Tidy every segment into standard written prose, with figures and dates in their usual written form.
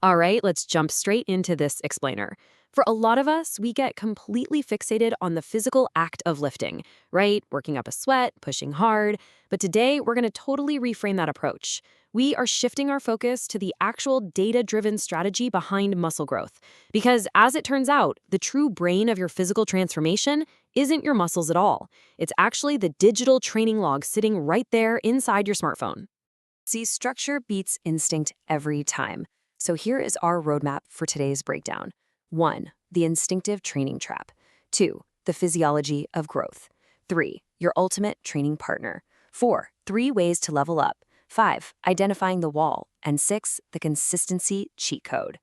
All right, let's jump straight into this explainer. For a lot of us, we get completely fixated on the physical act of lifting, right? Working up a sweat, pushing hard. But today, we're going to totally reframe that approach. We are shifting our focus to the actual data-driven strategy behind muscle growth. Because as it turns out, the true brain of your physical transformation isn't your muscles at all. It's actually the digital training log sitting right there inside your smartphone. See, structure beats instinct every time. So here is our roadmap for today's breakdown. 1. The instinctive training trap. 2. The physiology of growth. 3. Your ultimate training partner. 4. 3 ways to level up. 5. Identifying the wall. And 6. The consistency cheat code.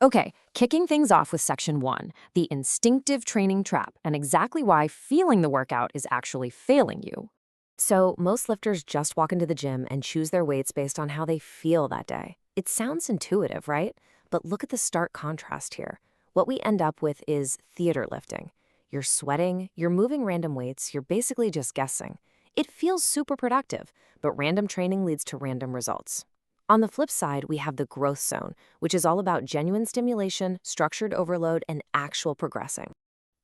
Okay, kicking things off with section 1, the instinctive training trap, and exactly why feeling the workout is actually failing you. So most lifters just walk into the gym and choose their weights based on how they feel that day. It sounds intuitive, right? But look at the stark contrast here. What we end up with is theater lifting. You're sweating, you're moving random weights, you're basically just guessing. It feels super productive, but random training leads to random results. On the flip side, we have the growth zone, which is all about genuine stimulation, structured overload, and actual progressing.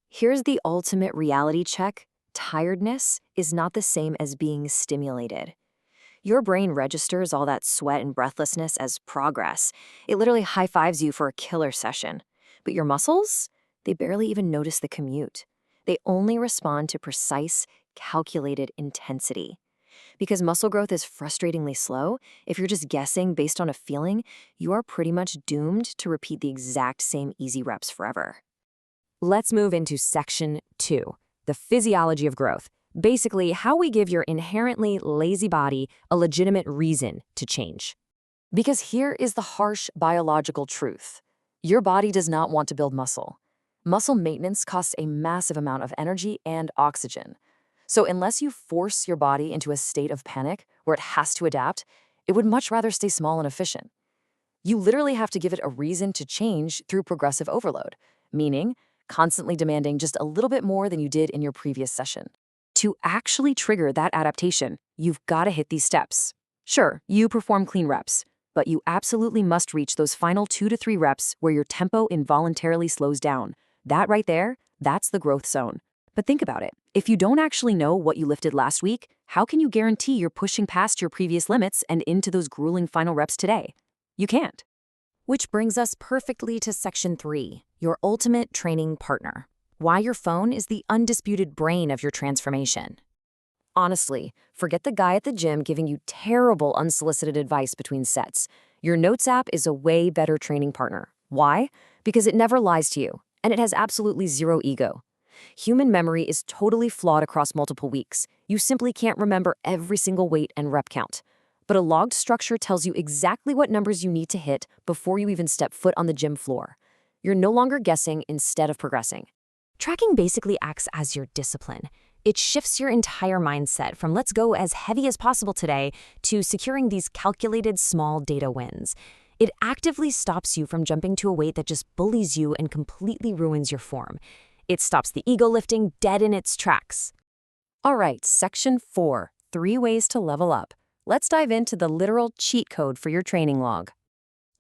Here's the ultimate reality check. Tiredness is not the same as being stimulated. Your brain registers all that sweat and breathlessness as progress. It literally high-fives you for a killer session. But your muscles, they barely even notice the commute. They only respond to precise, calculated intensity. Because muscle growth is frustratingly slow, if you're just guessing based on a feeling, you are pretty much doomed to repeat the exact same easy reps forever. Let's move into section 2, the physiology of growth. Basically, how we give your inherently lazy body a legitimate reason to change. Because here is the harsh biological truth. Your body does not want to build muscle. Muscle maintenance costs a massive amount of energy and oxygen. So unless you force your body into a state of panic where it has to adapt, it would much rather stay small and efficient. You literally have to give it a reason to change through progressive overload, meaning constantly demanding just a little bit more than you did in your previous session. To actually trigger that adaptation, you've got to hit these steps. Sure, you perform clean reps, but you absolutely must reach those final 2 to 3 reps where your tempo involuntarily slows down. That right there, that's the growth zone. But think about it. If you don't actually know what you lifted last week, how can you guarantee you're pushing past your previous limits and into those grueling final reps today? You can't. Which brings us perfectly to section 3, your ultimate training partner. Why your phone is the undisputed brain of your transformation. Honestly, forget the guy at the gym giving you terrible unsolicited advice between sets. Your Notes app is a way better training partner. Why? Because it never lies to you, and it has absolutely zero ego. Human memory is totally flawed across multiple weeks. You simply can't remember every single weight and rep count. But a logged structure tells you exactly what numbers you need to hit before you even step foot on the gym floor. You're no longer guessing instead of progressing. Tracking basically acts as your discipline. It shifts your entire mindset from let's go as heavy as possible today to securing these calculated small data wins. It actively stops you from jumping to a weight that just bullies you and completely ruins your form. It stops the ego lifting dead in its tracks. All right, section 4, 3 ways to level up. Let's dive into the literal cheat code for your training log.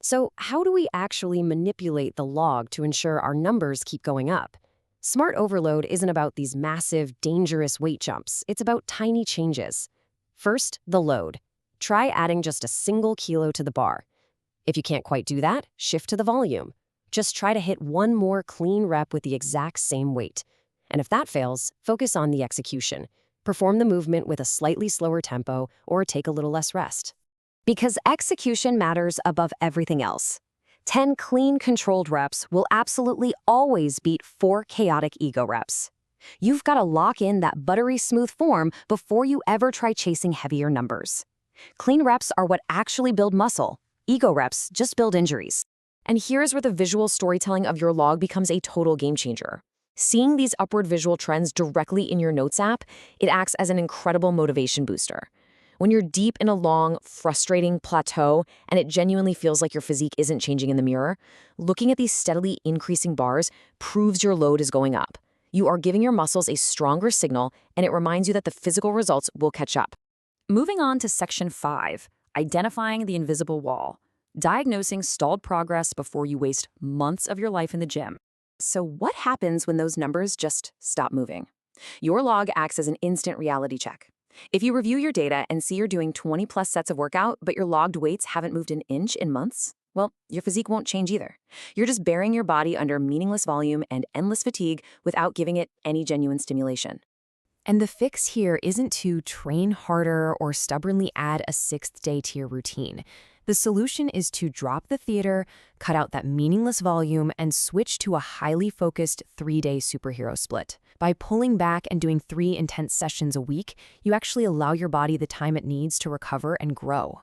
So how do we actually manipulate the log to ensure our numbers keep going up? Smart overload isn't about these massive, dangerous weight jumps. It's about tiny changes. First, the load. Try adding just a single kilo to the bar. If you can't quite do that, shift to the volume. Just try to hit one more clean rep with the exact same weight. And if that fails, focus on the execution. Perform the movement with a slightly slower tempo or take a little less rest. Because execution matters above everything else. 10 clean, controlled reps will absolutely always beat 4 chaotic ego reps. You've got to lock in that buttery smooth form before you ever try chasing heavier numbers. Clean reps are what actually build muscle. Ego reps just build injuries. And here's where the visual storytelling of your log becomes a total game changer. Seeing these upward visual trends directly in your Notes app, it acts as an incredible motivation booster. When you're deep in a long, frustrating plateau and it genuinely feels like your physique isn't changing in the mirror, looking at these steadily increasing bars proves your load is going up. You are giving your muscles a stronger signal, and it reminds you that the physical results will catch up. Moving on to section 5, identifying the invisible wall. diagnosing stalled progress before you waste months of your life in the gym. So what happens when those numbers just stop moving? Your log acts as an instant reality check. If you review your data and see you're doing 20 plus sets of workout, but your logged weights haven't moved an inch in months, well, your physique won't change either. You're just burying your body under meaningless volume and endless fatigue without giving it any genuine stimulation. And the fix here isn't to train harder or stubbornly add a sixth day to your routine. The solution is to drop the theater, cut out that meaningless volume, and switch to a highly focused 3-day superhero split. By pulling back and doing 3 intense sessions a week, you actually allow your body the time it needs to recover and grow.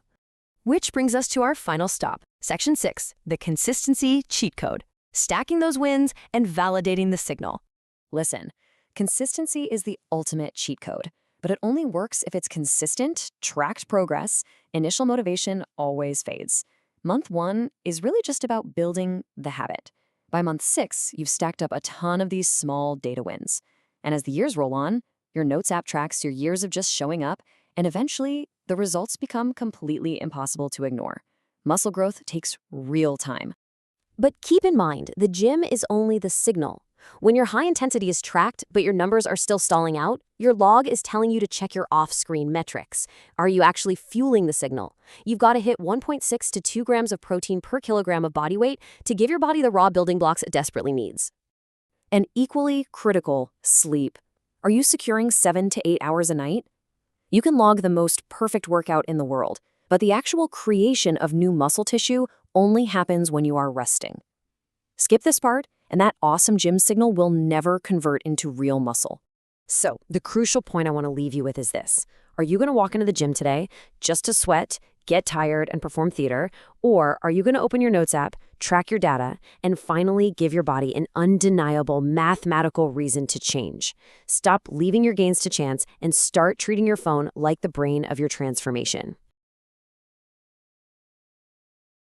Which brings us to our final stop, Section 6, the consistency cheat code. Stacking those wins and validating the signal. Listen, consistency is the ultimate cheat code, but it only works if it's consistent, tracked progress. Initial motivation always fades. Month 1 is really just about building the habit. By month 6, you've stacked up a ton of these small data wins. And as the years roll on, your Notes app tracks your years of just showing up, and eventually, the results become completely impossible to ignore. Muscle growth takes real time. But keep in mind, the gym is only the signal. When your high intensity is tracked, but your numbers are still stalling out, your log is telling you to check your off-screen metrics. Are you actually fueling the signal? You've got to hit 1.6 to 2 grams of protein per kilogram of body weight to give your body the raw building blocks it desperately needs. And equally critical, sleep. Are you securing 7 to 8 hours a night? You can log the most perfect workout in the world, but the actual creation of new muscle tissue only happens when you are resting. Skip this part, and that awesome gym signal will never convert into real muscle. So, the crucial point I want to leave you with is this. Are you going to walk into the gym today just to sweat, get tired, and perform theater? Or are you going to open your Notes app, track your data, and finally give your body an undeniable mathematical reason to change? Stop leaving your gains to chance and start treating your phone like the brain of your transformation.